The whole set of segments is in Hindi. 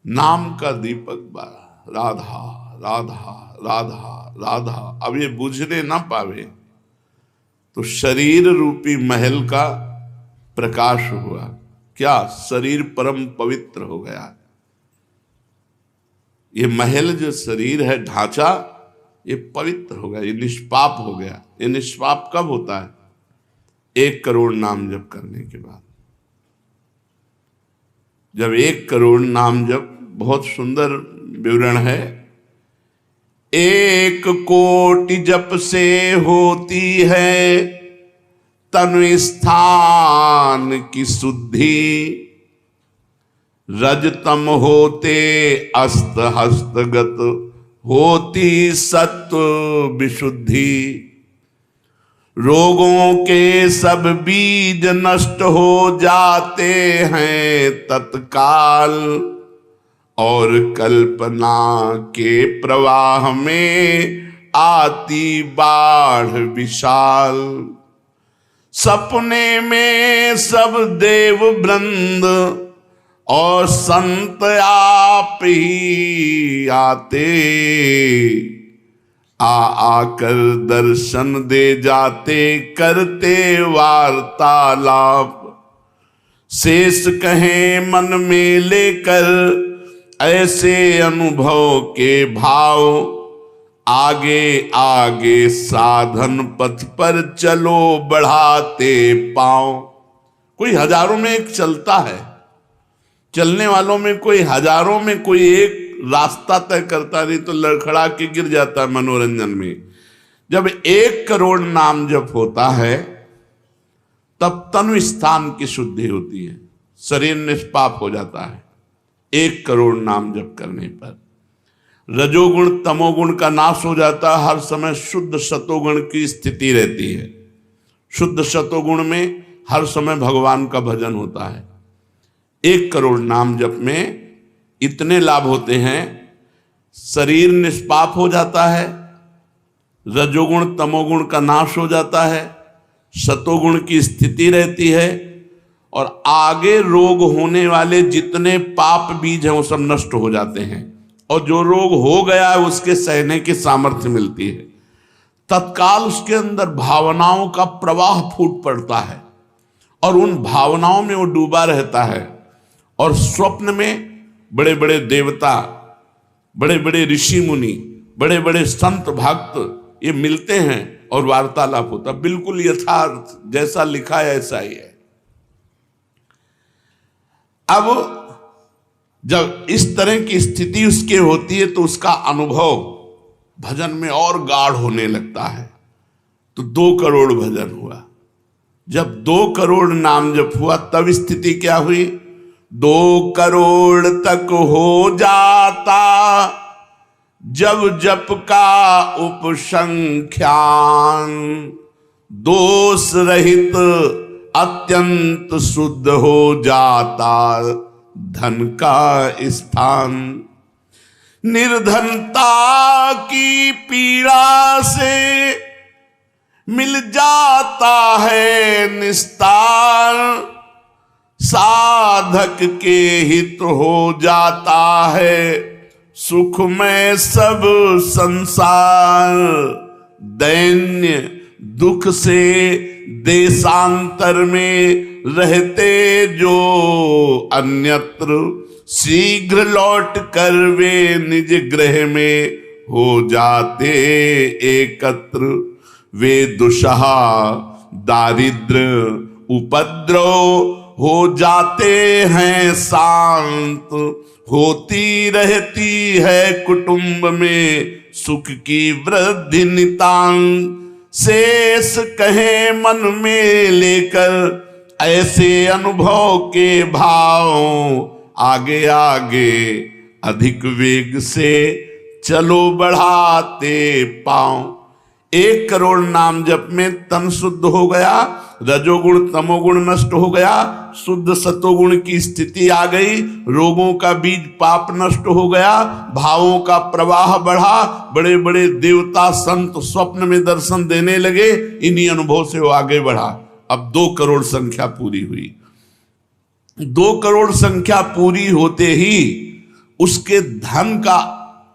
नाम का दीपक बारा, राधा राधा राधा राधा। अब ये बुझने ना पावे तो शरीर रूपी महल का प्रकाश हुआ। क्या? शरीर परम पवित्र हो गया। ये महल जो शरीर है, ढांचा, ये पवित्र हो गया, ये निष्पाप हो गया। ये निष्पाप कब होता है? 1 करोड़ नाम जप करने के बाद। जब 1 करोड़ नाम जप, बहुत सुंदर विवरण है, 1 कोटि जप से होती है तनु स्थान की शुद्धि, रजतम होते अस्त हस्तगत होती सत्व विशुद्धि। रोगों के सब बीज नष्ट हो जाते हैं तत्काल, और कल्पना के प्रवाह में आती बाढ़ विशाल। सपने में सब देव वृंद और संत आप ही आते, आकर दर्शन दे जाते, करते वार्तालाप। शेष कहें मन में लेकर ऐसे अनुभव के भाव, आगे आगे साधन पथ पर चलो बढ़ाते पांव। कोई हजारों में एक चलता है, चलने वालों में कोई हजारों में कोई एक रास्ता तय करता, नहीं तो लड़खड़ा के गिर जाता है मनोरंजन में। जब 1 करोड़ नाम जप होता है तब तनु स्थान की शुद्धि होती है, शरीर निष्पाप हो जाता है 1 करोड़ नाम जप करने पर। रजोगुण तमोगुण का नाश हो जाता है, हर समय शुद्ध सतोगुण की स्थिति रहती है। शुद्ध सतोगुण में हर समय भगवान का भजन होता है। 1 करोड़ नाम जप में इतने लाभ होते हैं, शरीर निष्पाप हो जाता है, रजोगुण तमोगुण का नाश हो जाता है, सतोगुण की स्थिति रहती है, और आगे रोग होने वाले जितने पाप बीज हैं वो सब नष्ट हो जाते हैं, और जो रोग हो गया है उसके सहने की सामर्थ्य मिलती है। तत्काल उसके अंदर भावनाओं का प्रवाह फूट पड़ता है और उन भावनाओं में वो डूबा रहता है, और स्वप्न में बड़े बड़े देवता, बड़े बड़े ऋषि मुनि, बड़े बड़े संत भक्त ये मिलते हैं और वार्तालाप होता। बिल्कुल यथार्थ जैसा लिखा है ऐसा ही है। अब जब इस तरह की स्थिति उसके होती है तो उसका अनुभव भजन में और गाढ़ होने लगता है। तो 2 करोड़ भजन हुआ। जब 2 करोड़ नाम जप हुआ तब स्थिति क्या हुई? 2 करोड़ तक हो जाता जब जप का उपसंख्यान, दोष रहित अत्यंत शुद्ध हो जाता धन का स्थान। निर्धनता की पीड़ा से मिल जाता है निस्तार, साधक के हित हो जाता है सुखमय सब संसार। दैन्य दुख से देशांतर में रहते जो अन्यत्र, शीघ्र लौट कर वे निज गृह में हो जाते एकत्र। वे दुषहा दारिद्र उपद्रव हो जाते हैं शांत, होती रहती है कुटुंब में सुख की वृद्धि नितांत। शेष कहे मन में लेकर ऐसे अनुभव के भाव, आगे आगे अधिक वेग से चलो बढ़ाते पांव। 1 करोड़ नाम जप में तन शुद्ध हो गया, रजोगुण तमोगुण नष्ट हो गया, शुद्ध सतोगुण की स्थिति आ गई, रोगों का बीज पाप नष्ट हो गया, भावों का प्रवाह बढ़ा, बड़े बड़े देवता संत स्वप्न में दर्शन देने लगे। इन्हीं अनुभव से वो आगे बढ़ा। अब 2 करोड़ संख्या पूरी हुई। 2 करोड़ संख्या पूरी होते ही उसके धन का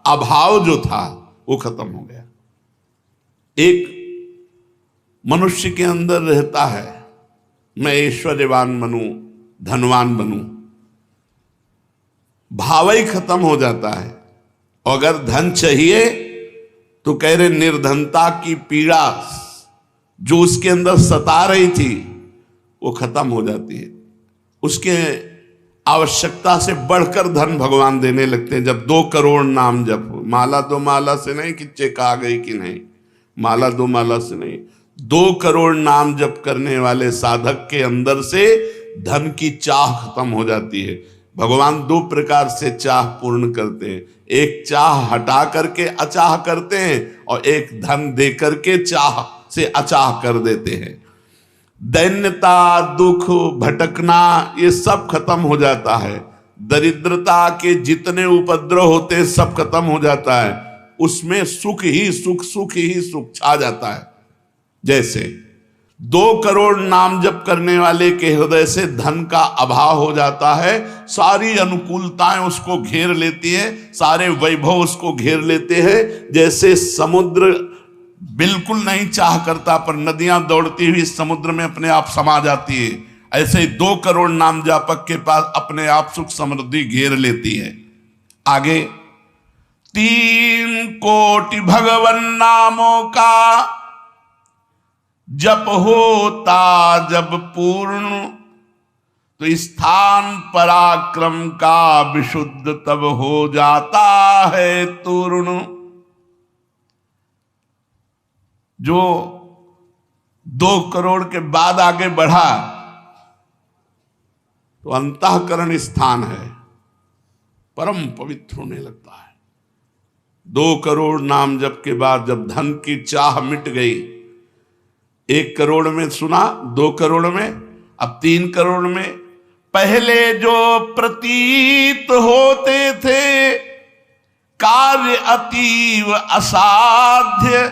अभाव जो था वो खत्म हो गया। एक मनुष्य के अंदर रहता है, मैं ऐश्वर्यवान बनूं, धनवान बनूं, भाव ही खत्म हो जाता है। अगर धन चाहिए तो कह रहे निर्धनता की पीड़ा जो उसके अंदर सता रही थी वो खत्म हो जाती है। उसके आवश्यकता से बढ़कर धन भगवान देने लगते हैं। जब 2 करोड़ नाम जप, माला 2 माला से नहीं कि चेक आ गई कि नहीं, माला 2 माला से नहीं, 2 करोड़ नाम जप करने वाले साधक के अंदर से धन की चाह खत्म हो जाती है। भगवान 2 प्रकार से चाह पूर्ण करते हैं, एक चाह हटा करके अचाह करते हैं और एक धन दे करके चाह से अचाह कर देते हैं। दैन्यता, दुख, भटकना ये सब खत्म हो जाता है। दरिद्रता के जितने उपद्रव होते हैं सब खत्म हो जाता है। उसमें सुख ही सुख, सुख ही सुख छा जाता है। जैसे 2 करोड़ नाम जप करने वाले के हृदय से धन का अभाव हो जाता है, सारी अनुकूलताएं उसको घेर लेती है, सारे वैभव उसको घेर लेते हैं। जैसे समुद्र बिल्कुल नहीं चाह करता पर नदियां दौड़ती हुई समुद्र में अपने आप समा जाती है, ऐसे ही 2 करोड़ नाम जापक के पास अपने आप सुख समृद्धि घेर लेती है। आगे 3 कोटि भगवन नामों का जप होता जब पूर्ण, तो स्थान पराक्रम का विशुद्ध तब हो जाता है तूर्ण। जो 2 करोड़ के बाद आगे बढ़ा तो अंतःकरण स्थान है, परम पवित्र होने लगता है। 2 करोड़ नाम जप के बाद जब धन की चाह मिट गई, 1 करोड़ में सुना, 2 करोड़ में, अब 3 करोड़ में। पहले जो प्रतीत होते थे कार्य अतीव असाध्य,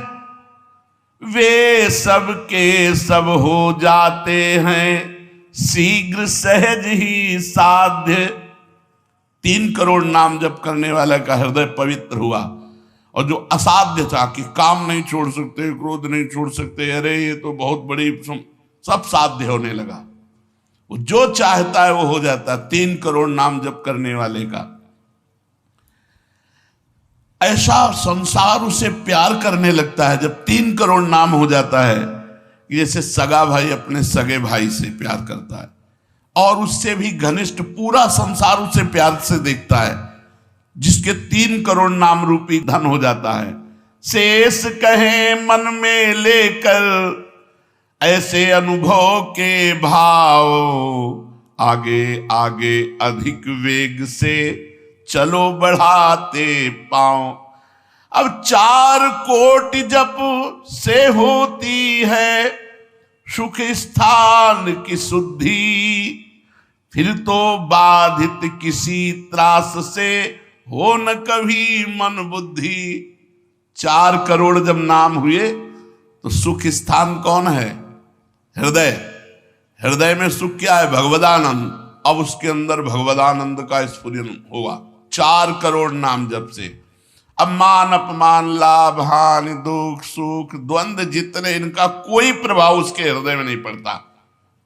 वे सब के सब हो जाते हैं शीघ्र सहज ही साध्य। 3 करोड़ नाम जप करने वाला का हृदय पवित्र हुआ, और जो असाध्य था कि काम नहीं छोड़ सकते, क्रोध नहीं छोड़ सकते, अरे ये तो बहुत बड़ी, सब साध्य होने लगा। वो जो चाहता है वो हो जाता है 3 करोड़ नाम जप करने वाले का। ऐसा संसार उसे प्यार करने लगता है जब 3 करोड़ नाम हो जाता है, जैसे सगा भाई अपने सगे भाई से प्यार करता है, और उससे भी घनिष्ठ पूरा संसार उसे प्यार से देखता है, जिसके 3 करोड़ नाम रूपी धन हो जाता है। शेष कहे मन में लेकर ऐसे अनुभव के भाव, आगे आगे अधिक वेग से चलो बढ़ाते पांव। अब 4 कोटि जप से होती है सुख स्थान की शुद्धि, फिर तो बाधित किसी त्रास से हो न कभी मन बुद्धि। 4 करोड़ जब नाम हुए तो सुख स्थान कौन है? हृदय। हृदय में सुख क्या है? भगवदानंद। अब उसके अंदर भगवदानंद का स्फुरन होगा 4 करोड़ नाम जप से। अब मान अपमान, लाभ हानि, दुख सुख, द्वंद्व जितने, इनका कोई प्रभाव उसके हृदय में नहीं पड़ता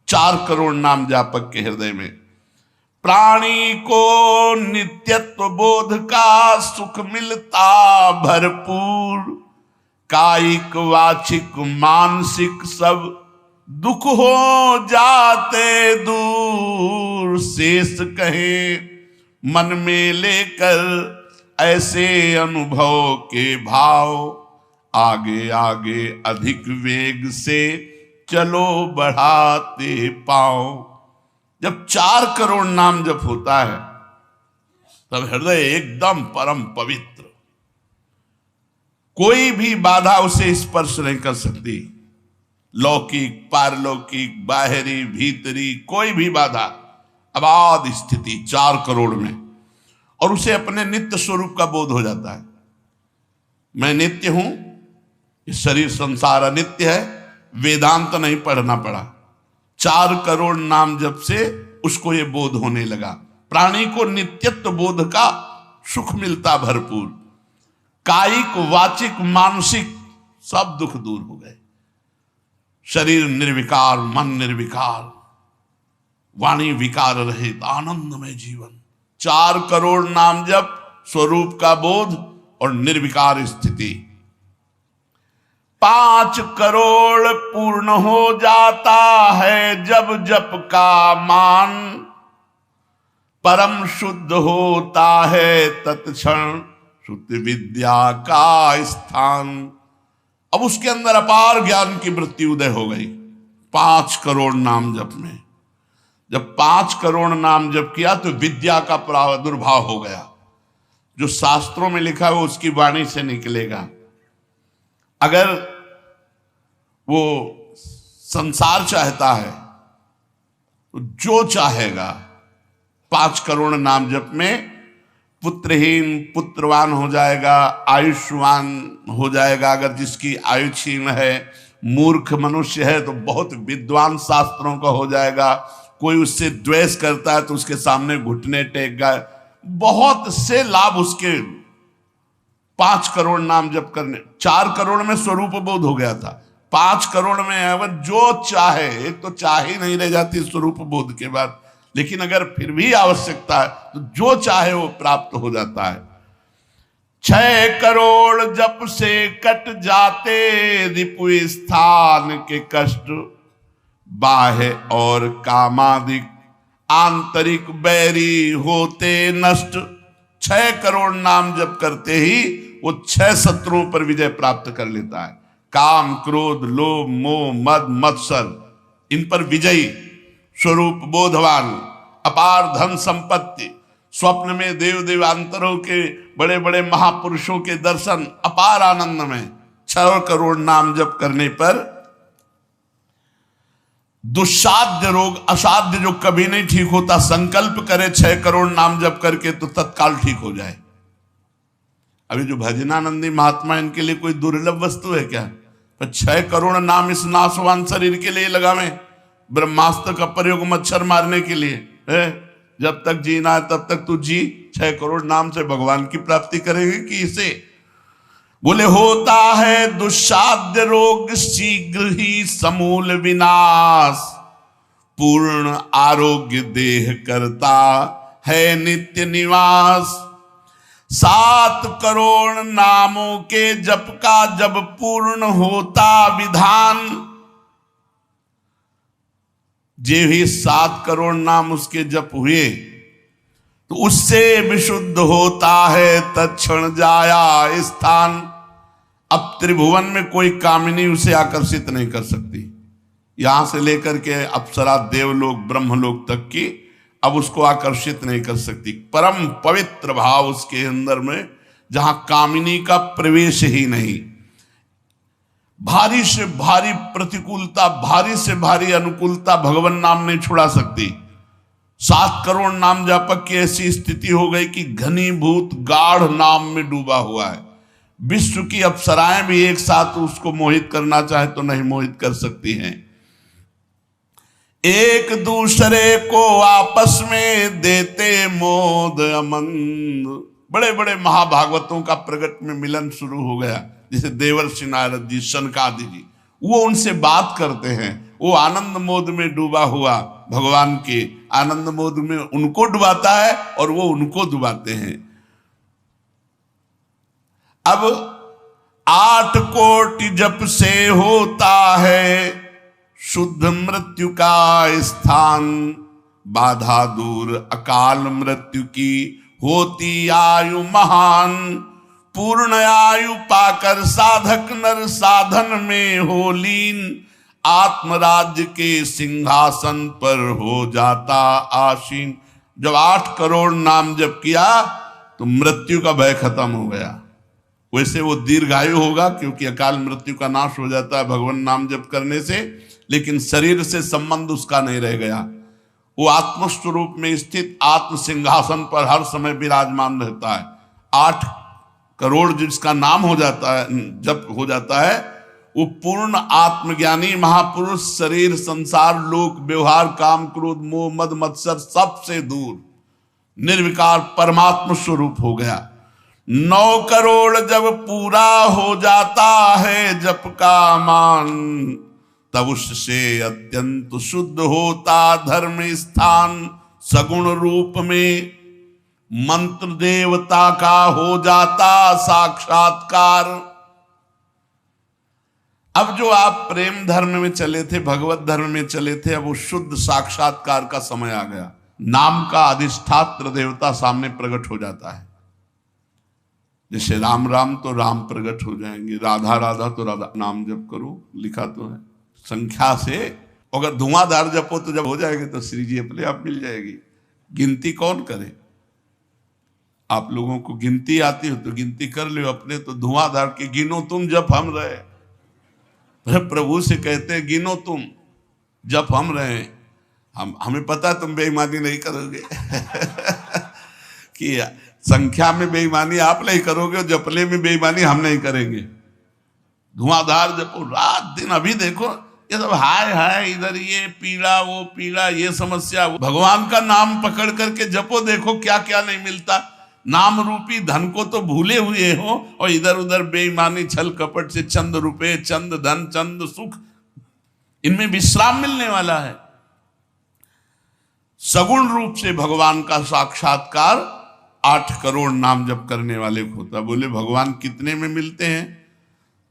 4 करोड़ नाम जापक के हृदय में। प्राणी को नित्यत्व बोध का सुख मिलता भरपूर, कायिक वाचिक मानसिक सब दुख हो जाते दूर। शेष कहे मन में लेकर ऐसे अनुभव के भाव, आगे आगे अधिक वेग से चलो बढ़ाते पाओ। जब 4 करोड़ नाम जप होता है तब हृदय एकदम परम पवित्र, कोई भी बाधा उसे स्पर्श नहीं कर सकती। लौकिक, पारलौकिक, बाहरी, भीतरी, कोई भी बाधा, अबाध स्थिति 4 करोड़ में। और उसे अपने नित्य स्वरूप का बोध हो जाता है। मैं नित्य हूं, ये शरीर संसार अनित्य है। वेदांत नहीं पढ़ना पड़ा, 4 करोड़ नाम जप से उसको ये बोध होने लगा। प्राणी को नित्यत्व बोध का सुख मिलता भरपूर, कायिक वाचिक मानसिक सब दुख दूर हो गए। शरीर निर्विकार, मन निर्विकार, वाणी विकार रहित आनंदमय जीवन। 4 करोड़ नाम जप, स्वरूप का बोध और निर्विकार स्थिति। 5 करोड़ पूर्ण हो जाता है जब जप का मान, परम शुद्ध होता है तत्क्षण शुद्ध विद्या का स्थान। अब उसके अंदर अपार ज्ञान की वृत्ति उदय हो गई 5 करोड़ नाम जप में। जब 5 करोड़ नाम जप किया तो विद्या का प्रादुर्भाव हो गया। जो शास्त्रों में लिखा है वो उसकी वाणी से निकलेगा। अगर वो संसार चाहता है तो जो चाहेगा 5 करोड़ नाम जप में पुत्रहीन पुत्रवान हो जाएगा, आयुष्मान हो जाएगा। अगर जिसकी आयु क्षीण है, मूर्ख मनुष्य है तो बहुत विद्वान शास्त्रों का हो जाएगा। कोई उससे द्वेष करता है तो उसके सामने घुटने टेक गए। बहुत से लाभ उसके 5 करोड़ नाम जप करने। 4 करोड़ में स्वरूप बोध हो गया था, 5 करोड़ में अगर जो चाहे, एक तो चाह ही नहीं रह जाती स्वरूप बोध के बाद, लेकिन अगर फिर भी आवश्यकता है तो जो चाहे वो प्राप्त हो जाता है। 6 करोड़ जप से कट जाते रिपु स्थान के कष्ट, बाह्य और कामादिक आंतरिक बैरी होते नष्ट। 6 करोड़ नाम जप करते ही वो 6 शत्रुओं पर विजय प्राप्त कर लेता है। काम, क्रोध, लोभ, मोह, मद, मत्सर, इन पर विजयी, स्वरूप बोधवान, अपार धन संपत्ति, स्वप्न में देव देवांतरों के बड़े बड़े महापुरुषों के दर्शन, अपार आनंद में। 6 करोड़ नाम जप करने पर दुस्साध्य रोग, असाध्य जो कभी नहीं ठीक होता, संकल्प करे 6 करोड़ नाम जप करके तो तत्काल ठीक हो जाए। अभी जो भजनानंदी महात्मा, इनके लिए कोई दुर्लभ वस्तु है क्या? पर 6 करोड़ नाम इस नाशवान शरीर के लिए लगावे। ब्रह्मास्त्र का प्रयोग मच्छर मारने के लिए है। जब तक जीना है तब तक तू जी। 6 करोड़ नाम से भगवान की प्राप्ति करेंगे कि इसे? बोले होता है दुस्साध्य रोग शीघ्र ही समूल विनाश, पूर्ण आरोग्य देह करता है नित्य निवास। 7 करोड़ नामों के जप का जब पूर्ण होता विधान, जे भी 7 करोड़ नाम उसके जप हुए तो उससे विशुद्ध होता है तत्क्षण जाया स्थान। अब त्रिभुवन में कोई कामिनी उसे आकर्षित नहीं कर सकती। यहां से लेकर के अप्सरा, देवलोक, ब्रह्मलोक तक की अब उसको आकर्षित नहीं कर सकती। परम पवित्र भाव उसके अंदर में, जहां कामिनी का प्रवेश ही नहीं। भारी से भारी प्रतिकूलता, भारी से भारी अनुकूलता भगवान नाम नहीं छुड़ा सकती। 7 करोड़ नाम जापक की ऐसी स्थिति हो गई कि घनीभूत गाढ़ नाम में डूबा हुआ है। विश्व की अप्सराएं भी एक साथ उसको मोहित करना चाहे तो नहीं मोहित कर सकती हैं। एक दूसरे को आपस में देते मोद अमंद। बड़े बड़े महाभागवतों का प्रगट में मिलन शुरू हो गया, जैसे देवर्षि नारद जी, शनकादि जी, वो उनसे बात करते हैं। वो आनंद मोद में डूबा हुआ भगवान के आनंद मोद में उनको डुबाता है और वो उनको डुबाते हैं। अब 8 कोटि जप से होता है शुद्ध मृत्यु का स्थान, बाधा दूर अकाल मृत्यु की होती आयु महान। पूर्ण आयु पाकर साधक नर साधन में हो लीन, आत्मराज्य के सिंहासन पर हो जाता आसीन। जब 8 करोड़ नाम जप किया तो मृत्यु का भय खत्म हो गया। वैसे वो दीर्घायु होगा क्योंकि अकाल मृत्यु का नाश हो जाता है भगवान नाम जप करने से, लेकिन शरीर से संबंध उसका नहीं रह गया। वो आत्मस्वरूप में स्थित आत्म सिंहासन पर हर समय विराजमान रहता है। 8 करोड़ जिसका नाम हो जाता है, जप हो जाता है, वो पूर्ण आत्मज्ञानी महापुरुष, शरीर, संसार, लोक, व्यवहार, काम, क्रोध, मोह, मद, मत्सर सबसे दूर, निर्विकार परमात्म स्वरूप हो गया। 9 करोड़ जब पूरा हो जाता है जप का मान, तब उससे अत्यंत शुद्ध होता धर्म स्थान। सगुण रूप में मंत्र देवता का हो जाता साक्षात्कार। अब जो आप प्रेम धर्म में चले थे, भगवत धर्म में चले थे, अब वो शुद्ध साक्षात्कार का समय आ गया। नाम का अधिष्ठात्र देवता सामने प्रकट हो जाता है। जैसे राम राम तो राम प्रकट हो जाएंगे, राधा राधा तो राधा। नाम जप करो, लिखा तो है संख्या से। अगर धुआंधार जपो तो जब हो जाएगी तो श्री जी अपने आप मिल जाएगी। गिनती कौन करे? आप लोगों को गिनती आती हो तो गिनती कर लो अपने। तो धुआंधार के गिनो तुम जप हम रहे। प्रभु से कहते हैं गिनो तुम जप हम रहे। हमें पता है तुम बेईमानी नहीं करोगे कि संख्या में बेईमानी आप नहीं करोगे और जपले में बेईमानी हम नहीं करेंगे। धुआंधार जपो रात दिन। अभी देखो ये सब हाय हाय, इधर ये पीड़ा वो पीड़ा, ये समस्या। भगवान का नाम पकड़ करके जपो, देखो क्या क्या नहीं मिलता। नाम रूपी धन को तो भूले हुए हो और इधर उधर बेईमानी छल कपट से चंद रुपए, चंद धन, चंद सुख, इनमें विश्राम मिलने वाला है। सगुण रूप से भगवान का साक्षात्कार 8 करोड़ नाम जप करने वाले को होता। बोले भगवान कितने में मिलते हैं?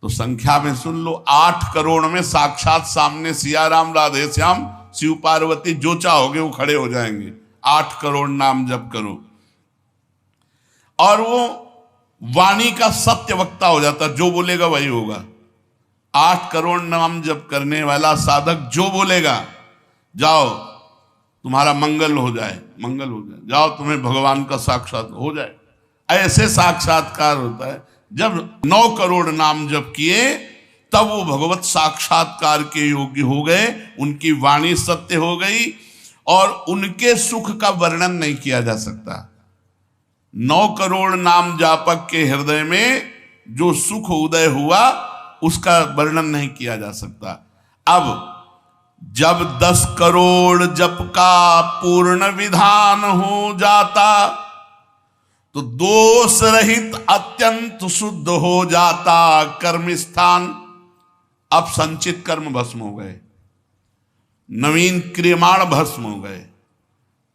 तो संख्या में सुन लो, 8 करोड़ में साक्षात सामने सिया राम, राधे श्याम, शिव पार्वती, जो चाहोगे वो खड़े हो जाएंगे। 8 करोड़ नाम जप करो और वो वाणी का सत्य वक्ता हो जाता। जो बोलेगा वही होगा। 8 करोड़ नाम जप करने वाला साधक जो बोलेगा, जाओ तुम्हारा मंगल हो जाए, मंगल हो जाए, जाओ तुम्हें भगवान का साक्षात हो जाए। ऐसे साक्षात्कार होता है। जब 9 करोड़ नाम जप किए तब वो भगवत साक्षात्कार के योग्य हो गए। उनकी वाणी सत्य हो गई और उनके सुख का वर्णन नहीं किया जा सकता। 9 करोड़ नाम जापक के हृदय में जो सुख उदय हुआ उसका वर्णन नहीं किया जा सकता। अब जब 10 करोड़ जप का पूर्ण विधान हो जाता तो दोष रहित अत्यंत शुद्ध हो जाता कर्म स्थान। अब संचित कर्म भस्म हो गए, नवीन क्रियमाण भस्म हो गए,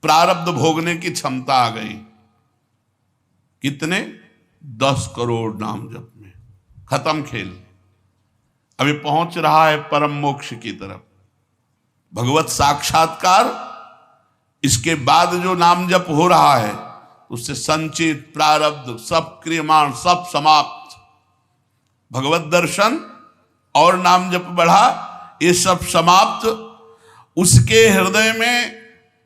प्रारब्ध भोगने की क्षमता आ गई। कितने? 10 करोड़ नाम जप में खत्म खेल। अभी पहुंच रहा है परम मोक्ष की तरफ, भगवत साक्षात्कार। इसके बाद जो नाम जप हो रहा है उससे संचित प्रारब्ध सब क्रियमाण सब समाप्त। भगवत दर्शन और नाम जप बढ़ा, ये सब समाप्त। उसके हृदय में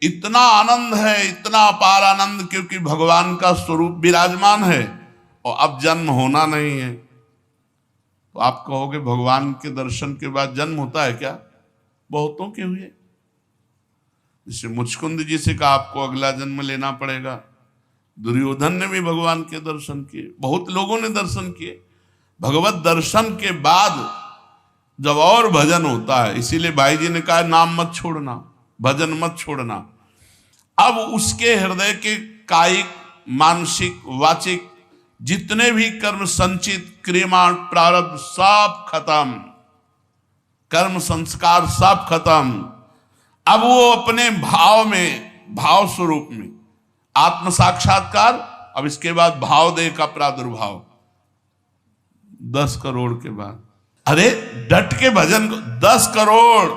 इतना आनंद है, इतना अपार आनंद, क्योंकि भगवान का स्वरूप विराजमान है और अब जन्म होना नहीं है। तो आप कहोगे भगवान के दर्शन के बाद जन्म होता है क्या? बहुतों के हुए। जैसे मुचकुंद जी से कहा आपको अगला जन्म लेना पड़ेगा। दुर्योधन ने भी भगवान के दर्शन किए, बहुत लोगों ने दर्शन किए। भगवत दर्शन के बाद जब और भजन होता है, इसीलिए भाई जी ने कहा नाम मत छोड़ना, भजन मत छोड़ना। अब उसके हृदय के कायिक, मानसिक, वाचिक जितने भी कर्म संचित क्रियमाण प्रारब्ध सब खत्म, कर्म संस्कार सब खत्म। अब वो अपने भाव में, भाव स्वरूप में आत्म साक्षात्कार। अब इसके बाद भाव देह का प्रादुर्भाव 10 करोड़ के बाद। अरे डट के भजन को 10 करोड़,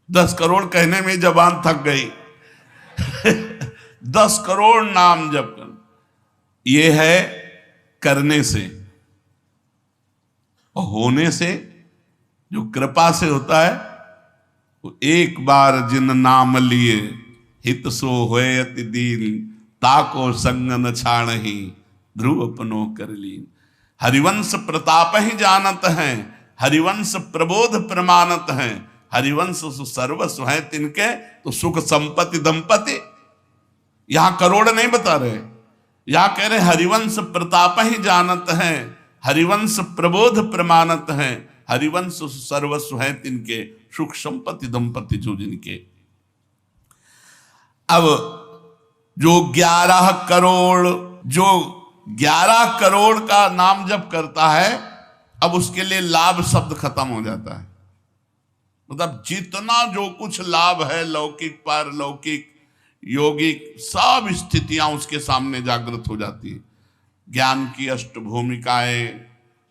10 करोड़ कहने में जबान थक गई 10 करोड़ नाम जप कर, ये है करने से और होने से। जो कृपा से होता है वो एक बार जिन नाम लिए हित सो होए अति दीन, ताको संग न छाणहि ध्रुव अपनो कर लीन। हरिवंश प्रताप ही जानत हैं, हरिवंश प्रबोध प्रमाणत हैं, हरिवंश सर्वस्व है तिनके, तो सुख संपत्ति दंपति। यहां करोड़ नहीं बता रहे, यहां कह रहे हरिवंश प्रताप ही जानत हैं, हरिवंश प्रबोध प्रमाणत हैं, हरिवंश सर्वस्व है तिनके, सुख संपत्ति दंपति जो जिनके। अब जो 11 करोड़, जो 11 करोड़ का नाम जप करता है, अब उसके लिए लाभ शब्द खत्म हो जाता है। मतलब जितना जो कुछ लाभ है, लौकिक पारलौकिक योगिक, सब स्थितियां उसके सामने जागृत हो जाती है। ज्ञान की अष्ट भूमिकाएं,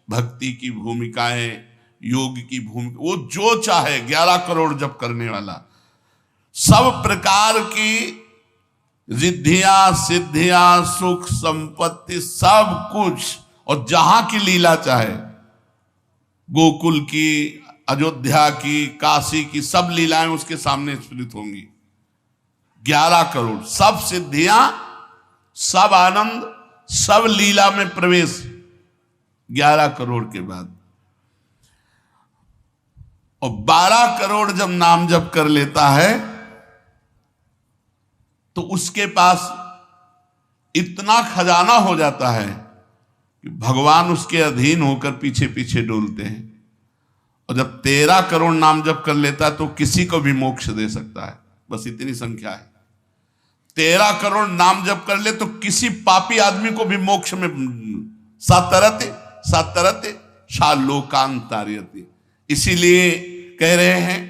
भक्ति की भूमिकाएं, योग की भूमिका, वो जो चाहे 11 करोड़ जप करने वाला, सब प्रकार की रिद्धियां सिद्धियां सुख संपत्ति सब कुछ, और जहां की लीला चाहे, गोकुल की, अयोध्या की, काशी की, सब लीलाएं उसके सामने स्फुरित होंगी। 11 करोड़, सब सिद्धियां, सब आनंद, सब लीला में प्रवेश 11 करोड़ के बाद। और 12 करोड़ जब नाम जप कर लेता है तो उसके पास इतना खजाना हो जाता है कि भगवान उसके अधीन होकर पीछे पीछे डोलते हैं। और जब 13 करोड़ नाम जप कर लेता है तो किसी को भी मोक्ष दे सकता है। बस इतनी संख्या है। 13 करोड़ नाम जप कर ले तो किसी पापी आदमी को भी मोक्ष में सातरते सातरते शालोकांतार्यते। इसीलिए कह रहे हैं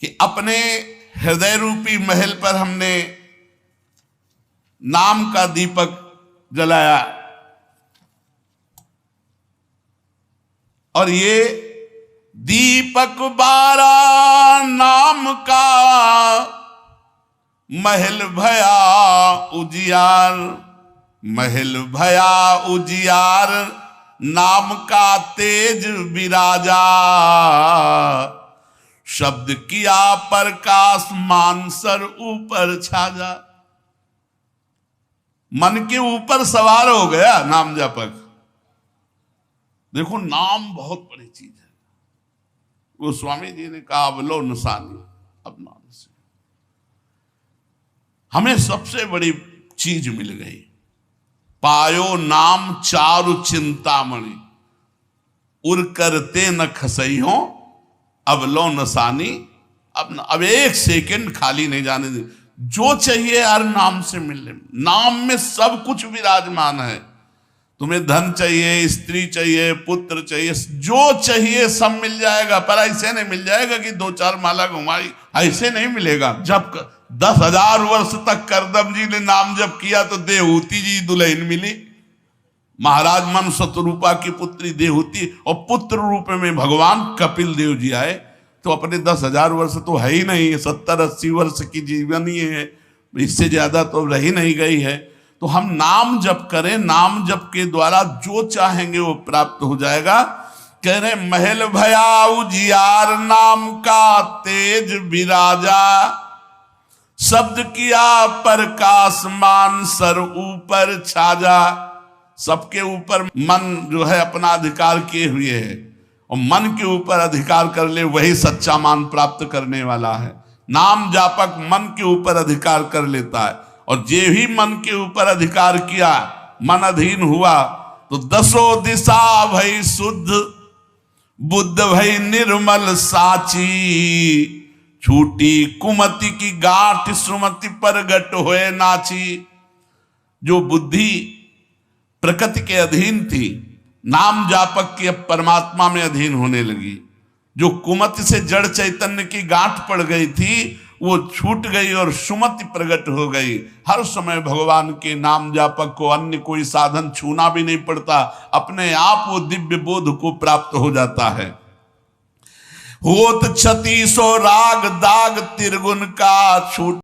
कि अपने हृदय रूपी महल पर हमने नाम का दीपक जलाया, और ये दीपक 12 नाम का महल भया उजियार, महल भया उजियार, नाम का तेज विराजा, शब्द किया प्रकाश मानसर ऊपर छाजा। मन के ऊपर सवार हो गया नाम जपक। देखो नाम बहुत बड़ी चीज है। वो स्वामी जी ने कहा अवलो नसानी, अब नाम से हमें सबसे बड़ी चीज मिल गई। पायो नाम चारु चिंतामणि, उर करते न खसई हो, अब लो नसानी। अब एक सेकंड खाली नहीं जाने दे। जो चाहिए यार नाम से मिलने, नाम में सब कुछ विराजमान है। तुम्हें धन चाहिए, स्त्री चाहिए, पुत्र चाहिए, जो चाहिए सब मिल जाएगा। पर ऐसे नहीं मिल जाएगा कि 2-4 माला घुमाई, ऐसे नहीं मिलेगा। जब 10,000 वर्ष तक करदम जी ने नाम जप किया तो देहूती जी दुल्हन मिली। महाराज मन शतरूपा की पुत्री देहूती, और पुत्र रूप में भगवान कपिल देव जी आए। तो अपने 10,000 वर्ष तो है ही नहीं, 70-80 वर्ष की जीवनी है, इससे ज्यादा तो रह ही नहीं गई है। तो हम नाम जप करें, नाम जप के द्वारा जो चाहेंगे वो प्राप्त हो जाएगा। कह रहे महल भया उजियार, नाम का तेज विराजा, शब्द किया प्रकाश मान सर ऊपर छाजा। सबके ऊपर मन जो है अपना अधिकार किए हुए है, और मन के ऊपर अधिकार कर ले वही सच्चा मान प्राप्त करने वाला है। नाम जापक मन के ऊपर अधिकार कर लेता है, और जे ही मन के ऊपर अधिकार किया, मन अधीन हुआ, तो 10 दिशा भई शुद्ध, बुद्ध भई निर्मल साची, छूटी कुमति की गांठ सुमति प्रगट होए नाची। जो बुद्धि प्रकृति के अधीन थी, नाम जापक की अब परमात्मा में अधीन होने लगी। जो कुमति से जड़ चैतन्य की गांठ पड़ गई थी वो छूट गई और सुमति प्रकट हो गई। हर समय भगवान के नाम जापक को अन्य कोई साधन छूना भी नहीं पड़ता, अपने आप वो दिव्य बोध को प्राप्त हो जाता है। होत 3600 राग दाग त्रिगुण का छूट